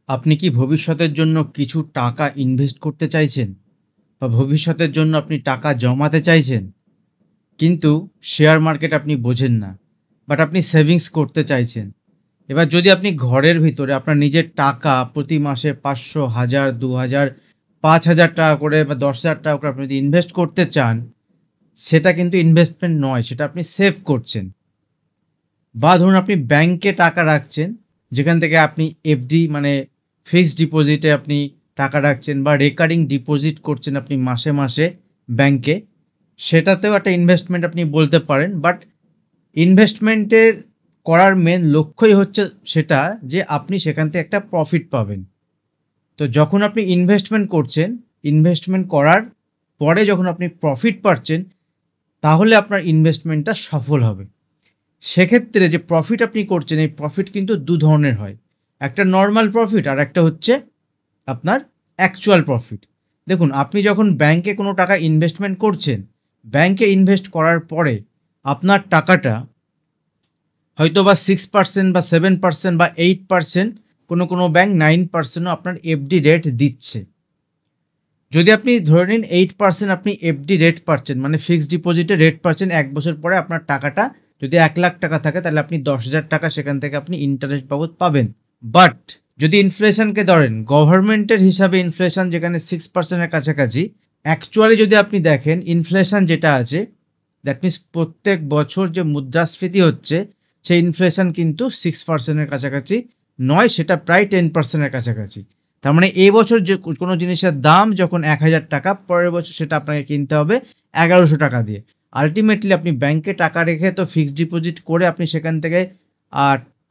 আপনি কি ভবিষ্যতের জন্য কিছু টাকা ইনভেস্ট করতে চাইছেন? বা ভবিষ্যতের জন্য আপনি টাকা জমাতে চাইছেন? কিন্তু শেয়ার মার্কেট আপনি বোঝেন না। বাট আপনি সেভিংস করতে চাইছেন। এবার যদি আপনি ঘরের ভিতরে আপনার নিজের টাকা প্রতি মাসে ৫০০, ১০০০, ২০০০, ৫,০০০ টাকা করে বা ১০,০০০ টাকা করে আপনি যদি ইনভেস্ট করতে চান, সেটা কিন্তু ইনভেস্টমেন্ট নয়, সেটা আপনি সেভ করছেন। বা ধরুন আপনি ব্যাংকে টাকা রাখছেন, যেখান থেকে আপনি এফডি মানে ফিক্সড ডিপোজিটে আপনি টাকা রাখছেন বা রেকারিং ডিপোজিট করছেন আপনি মাসে, মাসে ব্যাংকে। সেটাতেও একটা ইনভেস্টমেন্ট আপনি বলতে পারেন। বাট ইনভেস্টমেন্টের করার মেন লক্ষ্যই হচ্ছে সেটা যে আপনি সেখান থেকে একটা প্রফিট পাবেন। তো যখন আপনি ইনভেস্টমেন্ট করছেন, ইনভেস্টমেন্ট করার পরে যখন আপনি প্রফিট পাচ্ছেন, তাহলে আপনার ইনভেস্টমেন্টটা সফল হবে। সেক্ষেত্রে যে প্রফিট আপনি করছেন, এই প্রফিট কিন্তু দু ধরনের হয়। একটা নর্মাল প্রফিট আর একটা হচ্ছে আপনার অ্যাকচুয়াল প্রফিট। দেখুন, আপনি যখন ব্যাংকে কোনো টাকা ইনভেস্টমেন্ট করছেন, ব্যাংকে ইনভেস্ট করার পরে আপনার টাকাটা হয়তোবা 6% বা 7% বা 8%, কোনো ব্যাংক 9%ও আপনার এফডি রেট দিচ্ছে। যদি আপনি ধরে নিন 8% আপনি এফডি রেট পাচ্ছেন, মানে ফিক্সড ডিপোজিটে রেট পাচ্ছেন, ১ বছর পরে আপনার টাকাটা যদি ১,০০,০০০ টাকা থাকে, তাহলে আপনি ১০,০০০ টাকা সেখান থেকে আপনি ইন্টারেস্ট বাবদ পাবেন। বাট যদি ইনফ্লেশনকে ধরেন, গভর্নমেন্টের হিসাবে ইনফ্লেশন যেখানে 6% এর কাছাকাছি, অ্যাকচুয়ালি যদি আপনি দেখেন ইনফ্লেশন যেটা আছে, দ্যাট মিনস প্রত্যেক বছর যে মুদ্রাস্ফীতি হচ্ছে, সেই ইনফ্লেশন কিন্তু 6% এর কাছাকাছি নয়, সেটা প্রায় 10% এর কাছাকাছি। তার মানে এই বছর যে কোনো জিনিসের দাম যখন ১,০০০ টাকা, পরের বছর সেটা আপনাকে কিনতে হবে ১১০০ টাকা দিয়ে। আল্টিমেটলি আপনি ব্যাংকে টাকা রেখে তো ফিক্সড ডিপোজিট করে আপনি সেখান থেকে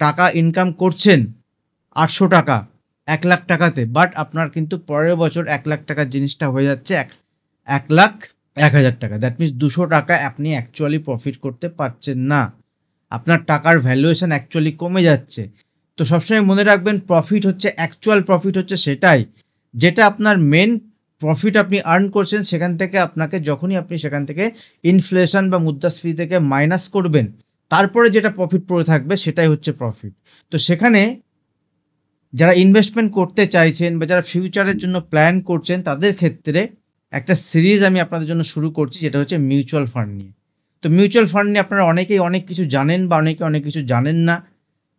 টাকা ইনকাম করছেন ৮০০ টাকা, ১,০০,০০০ টাকাতে। বাট আপনার কিন্তু পরের বছর ১,০০,০০০ টাকার জিনিসটা হয়ে যাচ্ছে ১,০০,০০০ টাকা। দ্যাট মিনস ২০০ টাকা আপনি অ্যাকচুয়ালি প্রফিট করতে পারছেন না। আপনার টাকার ভ্যালুয়েশন অ্যাকচুয়ালি কমে যাচ্ছে। তো সবসময় মনে রাখবেন, প্রফিট হচ্ছে অ্যাকচুয়াল প্রফিট হচ্ছে সেটাই, যেটা আপনার মেন প্রফিট আপনি আর্ন করছেন সেখান থেকে আপনাকে যখনই আপনি সেখান থেকে ইনফ্লেশন বা মুদ্রাস্ফীতি থেকে মাইনাস করবেন, তারপরে যেটা প্রফিট পড়ে থাকবে সেটাই হচ্ছে প্রফিট। তো সেখানে যারা ইনভেস্টমেন্ট করতে চাইছেন বা যারা ফিউচারের জন্য প্ল্যান করছেন, তাদের ক্ষেত্রে একটা সিরিজ আমি আপনাদের জন্য শুরু করছি, যেটা হচ্ছে মিউচুয়াল ফান্ড নিয়ে। তো মিউচুয়াল ফান্ড নিয়ে আপনারা অনেকেই অনেক কিছু জানেন বা অনেকে অনেক কিছু জানেন না।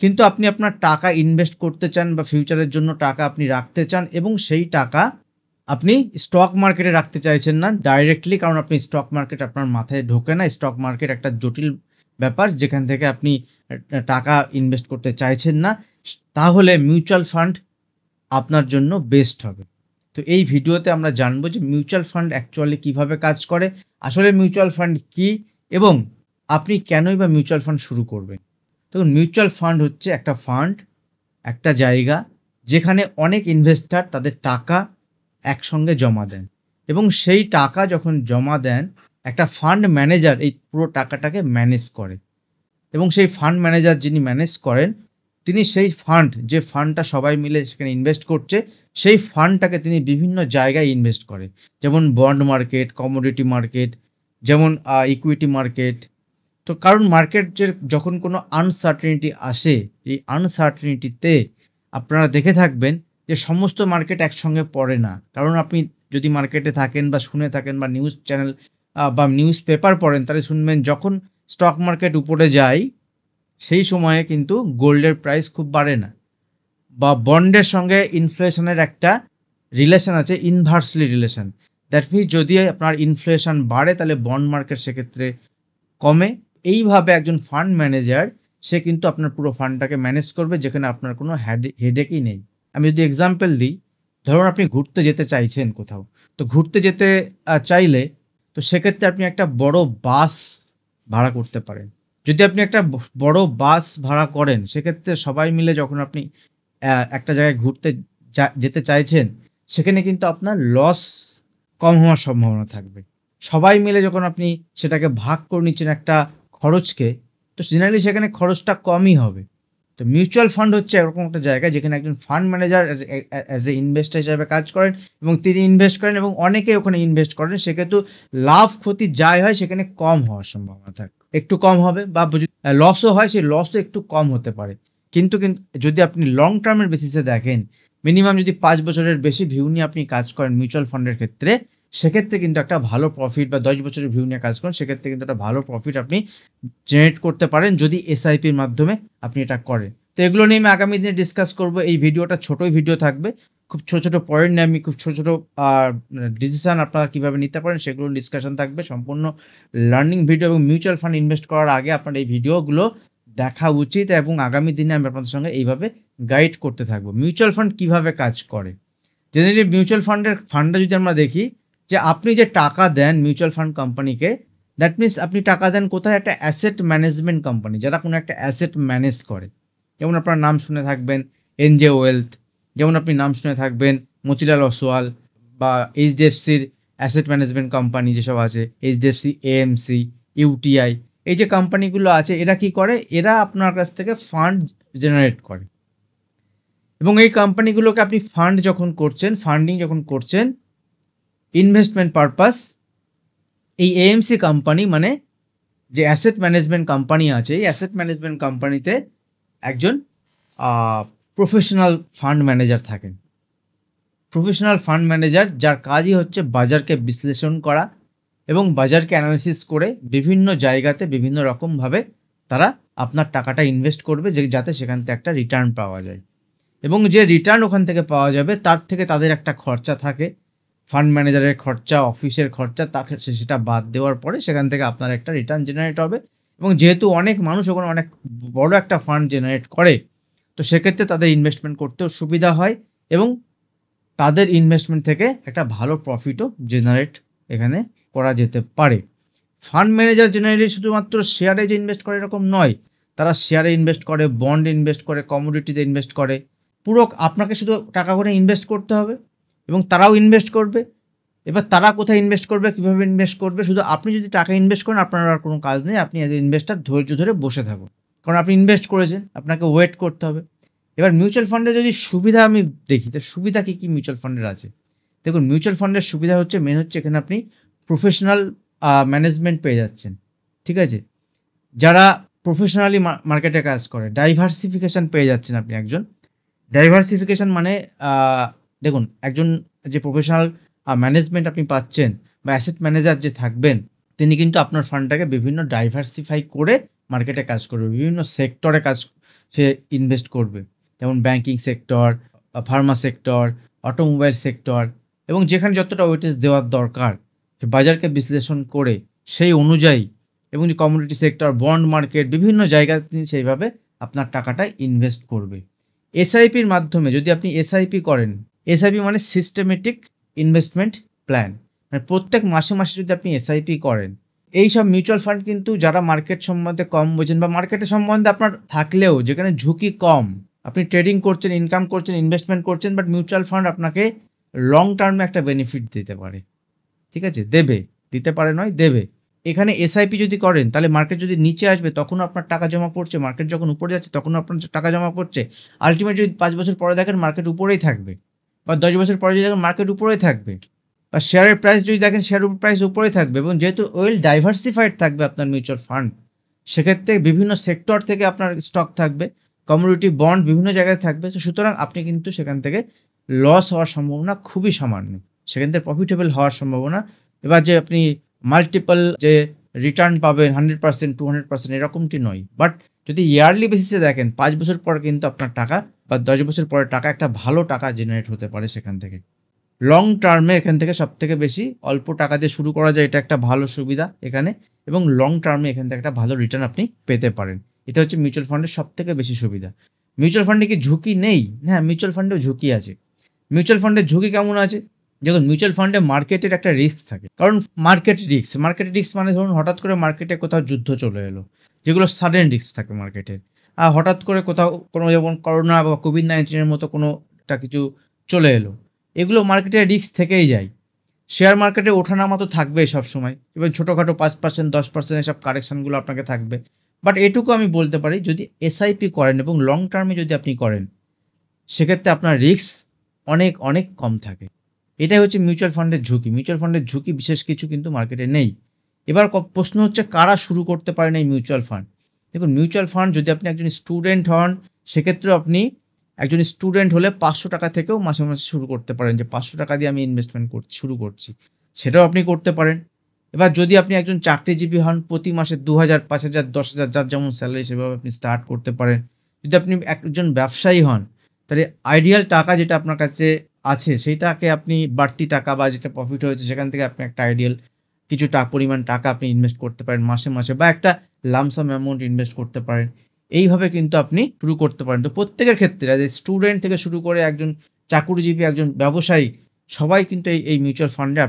কিন্তু আপনি আপনার টাকা ইনভেস্ট করতে চান বা ফিউচারের জন্য টাকা আপনি রাখতে চান, এবং সেই টাকা আপনি স্টক মার্কেটে রাখতে চাইছেন না ডাইরেক্টলি, কারণ আপনি স্টক মার্কেট আপনার মাথায় ঢোকে না। স্টক মার্কেট একটা জটিল ব্যাপার, যেখান থেকে আপনি টাকা ইনভেস্ট করতে চাইছেন না। তাহলে মিউচুয়াল ফান্ড আপনার জন্য বেস্ট হবে। তো এই ভিডিওতে আমরা জানবো যে মিউচুয়াল ফান্ড অ্যাকচুয়ালি কীভাবে কাজ করে, আসলে মিউচুয়াল ফান্ড কী, এবং আপনি কেনই বা মিউচুয়াল ফান্ড শুরু করবেন। দেখুন, মিউচুয়াল ফান্ড হচ্ছে একটা ফান্ড, একটা জায়গা যেখানে অনেক ইনভেস্টার তাদের টাকা একসঙ্গে জমা দেন, এবং সেই টাকা যখন জমা দেন, একটা ফান্ড ম্যানেজার এই পুরো টাকাটাকে ম্যানেজ করে, এবং সেই ফান্ড ম্যানেজার যিনি ম্যানেজ করেন, তিনি সেই ফান্ড, যে ফান্ডটা সবাই মিলে সেখানে ইনভেস্ট করছে, সেই ফান্ডটাকে তিনি বিভিন্ন জায়গায় ইনভেস্ট করে। যেমন বন্ড মার্কেট, কমোডিটি মার্কেট, যেমন ইকুইটি মার্কেট। তো কারণ মার্কেটের যখন কোনো আনসার্টেনিটি আসে, এই আনসার্টেনিটিতে আপনারা দেখে থাকবেন যে সমস্ত মার্কেট একসঙ্গে পড়ে না। কারণ আপনি যদি মার্কেটে থাকেন বা শুনে থাকেন বা নিউজ চ্যানেল বা নিউজ পেপার পড়েন, তাহলে শুনবেন যখন স্টক মার্কেট উপরে যায়, সেই সময়ে কিন্তু গোল্ডের প্রাইস খুব বাড়ে না, বা বন্ডের সঙ্গে ইনফ্লেশনের একটা রিলেশন আছে, ইনভার্সলি রিলেশন। দ্যাট মিনস যদি আপনার ইনফ্লেশন বাড়ে, তাহলে বন্ড মার্কেট সেক্ষেত্রে কমে। এইভাবে একজন ফান্ড ম্যানেজার, সে কিন্তু আপনার পুরো ফান্ডটাকে ম্যানেজ করবে, যেখানে আপনার কোনো হেডেকই নেই। আমি যদি এক্সাম্পল দিই, ধরুন আপনি ঘুরতে যেতে চাইছেন কোথাও। তো ঘুরতে যেতে চাইলে, তো সেক্ষেত্রে আপনি একটা বড় বাস ভাড়া করতে পারেন। যদি আপনি একটা বড় বাস ভাড়া করেন, সেক্ষেত্রে সবাই মিলে যখন আপনি একটা জায়গায় ঘুরতে যেতে চাইছেন, সেখানে কিন্তু আপনার লস কম হওয়ার সম্ভাবনা থাকবে। সবাই মিলে যখন আপনি সেটাকে ভাগ করে নিচ্ছেন একটা খরচকে, তো জেনারেলি সেখানে খরচটা কমই হবে। তো মিউচুয়াল ফান্ড হচ্ছে এরকম একটা জায়গা, যেখানে একজন fund manager as a investor হিসাবে কাজ করেন, এবং তিনি ইনভেস্ট করেন এবং অনেকে ওখানে ইনভেস্ট করেন। সেক্ষেত্রে লাভ ক্ষতি যাই হয় সেখানে কম হওয়ার সম্ভাবনা থাকে, একটু কম হবে, বা যদি লসও হয় সেই লসও একটু কম হতে পারে। কিন্তু যদি আপনি লং টার্মের বেসিসে দেখেন, মিনিমাম যদি 5 বছরের বেশি ভিউ নিয়ে আপনি কাজ করেন মিউচুয়াল ফান্ডের ক্ষেত্রে, সেক্ষেত্রে কিন্তু একটা ভালো প্রফিট, বা 10 বছরের ভিউ নিয়ে কাজ করেন, সেক্ষেত্রে কিন্তু একটা ভালো প্রফিট আপনি জেনারেট করতে পারেন যদি এসআইপির মাধ্যমে আপনি এটা করেন। তো এগুলো নিয়ে আমি আগামী দিনে ডিসকাস করব। এই ভিডিওটা ছোটই ভিডিও থাকবে, খুব ছোট ছোট পয়েন্ট নিয়ে আমি খুব ছোট ছোট ডিসিশন আপনারা কীভাবে নিতে পারেন সেগুলো ডিসকাশন থাকবে, সম্পূর্ণ লার্নিং ভিডিও। এবং মিউচুয়াল ফান্ড ইনভেস্ট করার আগে আপনার এই ভিডিওগুলো দেখা উচিত, এবং আগামী দিনে আমি আপনাদের সঙ্গে এইভাবে গাইড করতে থাকবো মিউচুয়াল ফান্ড কিভাবে কাজ করে। জেনারেলি মিউচুয়াল ফান্ডটা যদি আমরা দেখি, যে আপনি যে টাকা দেন মিউচুয়াল ফান্ড কোম্পানিকে, দ্যাট মিনস আপনি টাকা দেন কোথায়? একটা অ্যাসেট ম্যানেজমেন্ট কোম্পানি, যারা কোনো একটা অ্যাসেট ম্যানেজ করে। যেমন আপনার নাম শুনে থাকবেন এনজে ওয়েলথ, যেমন আপনি নাম শুনে থাকবেন মতিলাল ওসওয়াল, বা এইচডিএফসির অ্যাসেট ম্যানেজমেন্ট কোম্পানি যেসব আছে, এইচডিএফসি, এএমসি, ইউটিআই, এই যে কোম্পানিগুলো আছে, এরা কি করে? এরা আপনার কাছ থেকে ফান্ড জেনারেট করে, এবং এই কোম্পানিগুলোকে আপনি ফান্ডিং যখন করছেন ইনভেস্টমেন্ট পারপাস, এই এএমসি কোম্পানি মানে যে অ্যাসেট ম্যানেজমেন্ট কোম্পানি আছে, এই অ্যাসেট ম্যানেজমেন্ট কোম্পানিতে একজন প্রফেশনাল ফান্ড ম্যানেজার থাকেন। প্রফেশনাল ফান্ড ম্যানেজার যার কাজই হচ্ছে বাজারকে বিশ্লেষণ করা এবং বাজারকে অ্যানালিসিস করে বিভিন্ন জায়গাতে বিভিন্ন রকমভাবে তারা আপনার টাকাটা ইনভেস্ট করবে, যাতে সেখান থেকে একটা রিটার্ন পাওয়া যায়, এবং যে রিটার্ন ওখান থেকে পাওয়া যাবে তার থেকে তাদের একটা খরচা থাকে, ফান্ড ম্যানেজারের খরচা, অফিসের খরচা, তাকে সেটা বাদ দেওয়ার পরে সেখান থেকে আপনার একটা রিটার্ন জেনারেট হবে। এবং যেহেতু অনেক মানুষ ওখানে অনেক বড় একটা ফান্ড জেনারেট করে, তো সেক্ষেত্রে তাদের ইনভেস্টমেন্ট করতেও সুবিধা হয়, এবং তাদের ইনভেস্টমেন্ট থেকে একটা ভালো প্রফিটও জেনারেট এখানে করা যেতে পারে। ফান্ড ম্যানেজার জেনারেলি শুধুমাত্র শেয়ারে যে ইনভেস্ট করে এরকম নয়, তারা শেয়ারে ইনভেস্ট করে, বন্ডে ইনভেস্ট করে, কমোডিটিতে ইনভেস্ট করে। পুরো আপনাকে শুধু টাকা করে ইনভেস্ট করতে হবে, এবং তারাও ইনভেস্ট করবে। এবার তারা কোথায় ইনভেস্ট করবে, কীভাবে ইনভেস্ট করবে, শুধু আপনি যদি টাকা ইনভেস্ট করেন আপনার আর কোনো কাজ নেই, আপনি অ্যাজ এ ইনভেস্টার ধৈর্য ধরে বসে থাকুন, কারণ আপনি ইনভেস্ট করেছেন, আপনাকে ওয়েট করতে হবে। এবার মিউচুয়াল ফান্ডে যদি সুবিধা আমি দেখি, তো সুবিধা কী কী মিউচুয়াল ফান্ডের আছে? দেখুন, মিউচুয়াল ফান্ডের সুবিধা হচ্ছে মেন হচ্ছে এখানে আপনি প্রফেশনাল ম্যানেজমেন্ট পেয়ে যাচ্ছেন, ঠিক আছে, যারা প্রফেশনালি মার্কেটে কাজ করে। ডাইভার্সিফিকেশান পেয়ে যাচ্ছেন আপনি একজন। ডাইভার্সিফিকেশান মানে দেখুন, একজন যে প্রফেশনাল ম্যানেজমেন্ট আপনি পাচ্ছেন, বা অ্যাসেট ম্যানেজার যে থাকবেন, তিনি কিন্তু আপনার ফান্ডটাকে বিভিন্ন ডাইভার্সিফাই করে মার্কেটে কাজ করবে, বিভিন্ন সেক্টরে সে ইনভেস্ট করবে, যেমন banking sector, Pharma sector, automobile sector, এবং যেখানে যতটা ওয়েটেজ দেওয়ার দরকার সে বাজারকে বিশ্লেষণ করে সেই অনুযায়ী, এবং যে কমোডিটি সেক্টর, বন্ড মার্কেট, বিভিন্ন জায়গায় তিনি সেইভাবে আপনার টাকাটা ইনভেস্ট করবে। এসআইপির মাধ্যমে যদি আপনি এসআইপি করেন, এসআইপি মানে সিস্টেমেটিক ইনভেস্টমেন্ট প্ল্যান, মানে প্রত্যেক মাসে মাসে যদি আপনি এসআইপি করেন, এই সব মিউচুয়াল ফান্ড কিন্তু যারা মার্কেট সম্বন্ধে কম বোঝেন, বা মার্কেটের সম্বন্ধে আপনার থাকলেও যেখানে ঝুঁকি কম, আপনি ট্রেডিং করছেন, ইনকাম করছেন, ইনভেস্টমেন্ট করছেন, বাট মিউচুয়াল ফান্ড আপনাকে লং টার্মে একটা বেনিফিট দিতে পারে, ঠিক আছে, দিতে পারে নয়, দেবে। এখানে এসআইপি যদি করেন, তাহলে মার্কেট যদি নিচে আসবে তখনও আপনার টাকা জমা পড়ছে, মার্কেট যখন উপরে যাচ্ছে তখনও আপনার টাকা জমা পড়ছে। আলটিমেট যদি 5 বছর পরে দেখেন মার্কেট উপরেই থাকবে, বা 10 বছর পরে যদি দেখেন মার্কেট উপরেই থাকবে, বা শেয়ারের প্রাইস যদি দেখেন শেয়ার প্রাইস উপরেই থাকবে। এবং যেহেতু ওয়েল ডাইভার্সিফাইড থাকবে আপনার মিউচুয়াল ফান্ড, সেক্ষেত্রে বিভিন্ন সেক্টর থেকে আপনার স্টক থাকবে, কমোডিটি, বন্ড, বিভিন্ন জায়গায় থাকবে। তো সুতরাং আপনি কিন্তু সেখান থেকে লস হওয়ার সম্ভাবনা খুবই সামান্য, সেখান থেকে প্রফিটেবল হওয়ার সম্ভাবনা। এবার যে আপনি মাল্টিপল যে রিটার্ন পাবেন 100%, 200% এরকমটি নয়, বাট যদি ইয়ারলি বেসিসে দেখেন 5 বছর পর কিন্তু আপনার টাকা, বা 10 বছর পরে টাকা, একটা ভালো টাকা জেনারেট হতে পারে সেখান থেকে। লং টার্মে এখান থেকে সবথেকে বেশি অল্প টাকা দিয়ে শুরু করা যায়, এটা একটা ভালো সুবিধা এখানে, এবং লং টার্মে এখান থেকে একটা ভালো রিটার্ন আপনি পেতে পারেন। এটা হচ্ছে মিউচুয়াল ফান্ডের সবথেকে বেশি সুবিধা। মিউচুয়াল ফান্ডে কি ঝুঁকি নেই? হ্যাঁ, মিউচুয়াল ফান্ডেও ঝুঁকি আছে। মিউচুয়াল ফান্ডের ঝুঁকি কেমন আছে? দেখুন, মিউচুয়াল ফান্ডে মার্কেটের একটা রিস্ক থাকে, কারণ মার্কেট রিস্ক মানে ধরুন হঠাৎ করে মার্কেটে কোথাও যুদ্ধ চলে এলো, যেগুলো সাডেন রিস্ক থাকে মার্কেটের। আর হঠাৎ করে কোথাও কোনো, যেমন করোনা বা কোভিড-19 মতো কোনো একটা কিছু চলে এলো, এগুলো মার্কেটের রিস্ক থেকেই যায়। শেয়ার মার্কেটে ওঠানামা তো থাকবেই সবসময়, এবার ছোটোখাটো 5%, 10% এসব কারেকশানগুলো আপনাকে থাকবে। বাট এটুকু আমি বলতে পারি, যদি এসআইপি করেন এবং লং টার্মে যদি আপনি করেন, সেক্ষেত্রে আপনার রিস্ক অনেক অনেক কম থাকে। এটাই হচ্ছে মিউচুয়াল ফান্ডের ঝুঁকি। মিউচুয়াল ফান্ডের ঝুঁকি বিশেষ কিছু কিন্তু মার্কেটে নেই। এবার প্রশ্ন হচ্ছে, কারা শুরু করতে পারেন এই মিউচুয়াল ফান্ড? দেখুন মিউচুয়াল ফান্ড যদি আপনি একজন স্টুডেন্ট হন, সেক্ষেত্রেও আপনি একজন স্টুডেন্ট হলে ৫০০ টাকা থেকেও মাসে, মাসে শুরু করতে পারেন যে ৫০০ টাকা দিয়ে আমি ইনভেস্টমেন্ট শুরু করছি। সেটাও আপনি করতে পারেন। এবার যদি আপনি একজন চাকরিজীবী হন, প্রতি মাসে ২,০০০, ৫,০০০, ১০,০০০ যার যেমন স্যালারি সেভাবে আপনি স্টার্ট করতে পারেন। যদি আপনি একজন ব্যবসায়ী হন, তাহলে আইডিয়াল টাকা যেটা আপনার কাছে আছে সেইটাকে আপনি বাড়তি টাকা বা যেটা প্রফিট হয়েছে সেখান থেকে আপনি একটা আইডিয়াল কিছু পরিমাণ টাকা আপনি ইনভেস্ট করতে পারেন মাসে, মাসে বা একটা লামসাম অ্যামাউন্ট ইনভেস্ট করতে পারেন। এইভাবে কিন্তু আপনি শুরু করতে পারেন। তো প্রত্যেকের ক্ষেত্রে অ্যাজ এ স্টুডেন্ট থেকে শুরু করে একজন চাকুরিজীবী, একজন ব্যবসায়ী সবাই কিন্তু এই মিউচুয়াল ফান্ডে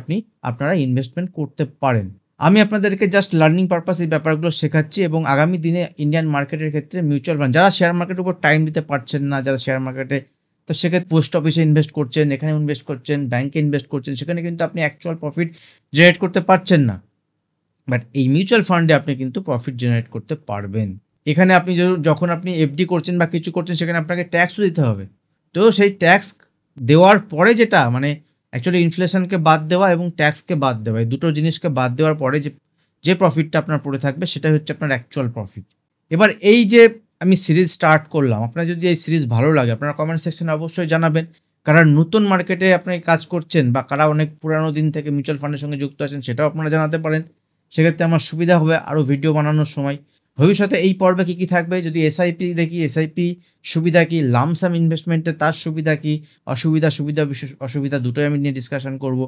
আপনারা ইনভেস্টমেন্ট করতে পারেন। আমি আপনাদেরকে জাস্ট লার্নিং পারপাস এই ব্যাপারগুলো শেখাচ্ছি এবং আগামী দিনে ইন্ডিয়ান মার্কেটের ক্ষেত্রে মিউচুয়াল ফান্ড যারা শেয়ার মার্কেটের উপর টাইম দিতে পারছেন না, যারা শেয়ার মার্কেটে তো সেক্ষেত্রে পোস্ট অফিসে ইনভেস্ট করছেন, এখানে ইনভেস্ট করছেন, ব্যাংকে ইনভেস্ট করছেন, সেখানে কিন্তু আপনি অ্যাকচুয়াল প্রফিট জেনারেট করতে পারছেন না। বাট এই মিউচুয়াল ফান্ডে আপনি কিন্তু প্রফিট জেনারেট করতে পারবেন। এখানে আপনি যখন আপনি এফডি করছেন বা কিছু করছেন সেখানে আপনাকে ট্যাক্সও দিতে হবে। তো সেই ট্যাক্স দেওয়ার পরে যেটা মানে অ্যাকচুয়ালি ইনফ্লেশনকে বাদ দেওয়া এবং ট্যাক্সকে বাদ দেওয়া, এই দুটো জিনিসকে বাদ দেওয়ার পরে যে প্রফিটটা আপনার পড়ে থাকবে সেটাই হচ্ছে আপনার অ্যাকচুয়াল প্রফিট। এবার এই যে আমি সিরিজ স্টার্ট করলাম, আপনার যদি এই সিরিজ ভালো লাগে আপনারা কমেন্ট সেকশনে অবশ্যই জানাবেন। কারা নতুন মার্কেটে আপনি কাজ করছেন বা কারা অনেক পুরানো দিন থেকে মিউচুয়াল ফান্ডের সঙ্গে যুক্ত আছেন সেটাও আপনারা জানাতে পারেন। সেক্ষেত্রে আমার সুবিধা হবে আরও ভিডিও বানানোর সময়। ভবিষ্যতে এই পর্বে কী, কী থাকবে যদি এসআইপি দেখি, এসআইপি সুবিধা কী, লামসাম ইনভেস্টমেন্টের তার সুবিধা কী, সুবিধা বিশেষ অসুবিধা দুটোই আমি নিয়ে ডিসকাশন করব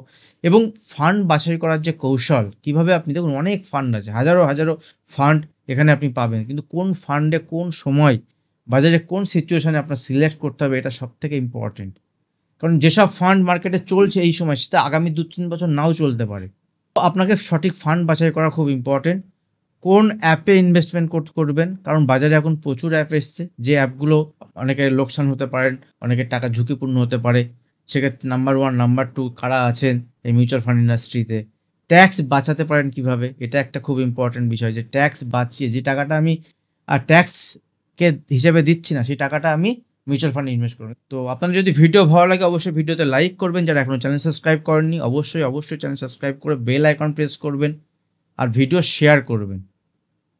এবং ফান্ড বাছাই করার যে কৌশল, কীভাবে আপনি দেখুন অনেক ফান্ড আছে, হাজারো, হাজারো ফান্ড এখানে আপনি পাবেন। কিন্তু কোন ফান্ডে কোন সময় বাজারে কোন সিচুয়েশনে আপনার সিলেক্ট করতে হবে এটা সবথেকে ইম্পর্টেন্ট। কারণ যেসব ফান্ড মার্কেটে চলছে এই সময় সেটা আগামী ২-৩ বছর নাও চলতে পারে। তো আপনাকে সঠিক ফান্ড বাছাই করা খুব ইম্পর্টেন্ট। কোন অ্যাপে ইনভেস্টমেন্ট করবেন, কারণ বাজারে এখন প্রচুর অ্যাপ এসছে যে অ্যাপগুলো অনেকের লোকসান হতে পারেন, অনেকের টাকা ঝুঁকিপূর্ণ হতে পারে। সেক্ষেত্রে নাম্বার 1, নাম্বার 2 কারা আছেন এই মিউচুয়াল ফান্ড ইন্ডাস্ট্রিতে। ট্যাক্স বাঁচাতে পারেন কিভাবে, এটা একটা খুব ইম্পর্টেন্ট বিষয় যে ট্যাক্স বাঁচিয়ে যে টাকাটা আমি ট্যাক্সকে হিসেবে দিচ্ছি না সেই টাকাটা আমি মিউচুয়াল ফান্ডে ইনভেস্ট করবেন। তো আপনার যদি ভিডিও ভালো লাগে অবশ্যই ভিডিওতে লাইক করবেন, যারা এখনও চ্যানেল সাবস্ক্রাইব করেননি অবশ্যই চ্যানেল সাবস্ক্রাইব করে বেল আইকন প্রেস করবেন আর ভিডিও শেয়ার করবেন।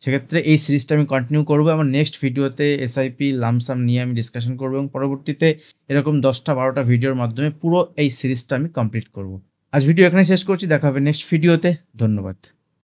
সেক্ষেত্রে এই সিরিজটা আমি কন্টিনিউ করবো। আমার নেক্সট ভিডিওতে এসআইপি লামসাম নিয়ে আমি ডিসকাশন করবো এবং পরবর্তীতে এরকম 10টা-12টা ভিডিওর মাধ্যমে পুরো এই সিরিজটা আমি কমপ্লিট করব। আজ ভিডিও এখানে শেষ করছি, দেখা হবে নেক্সট ভিডিওতে। ধন্যবাদ।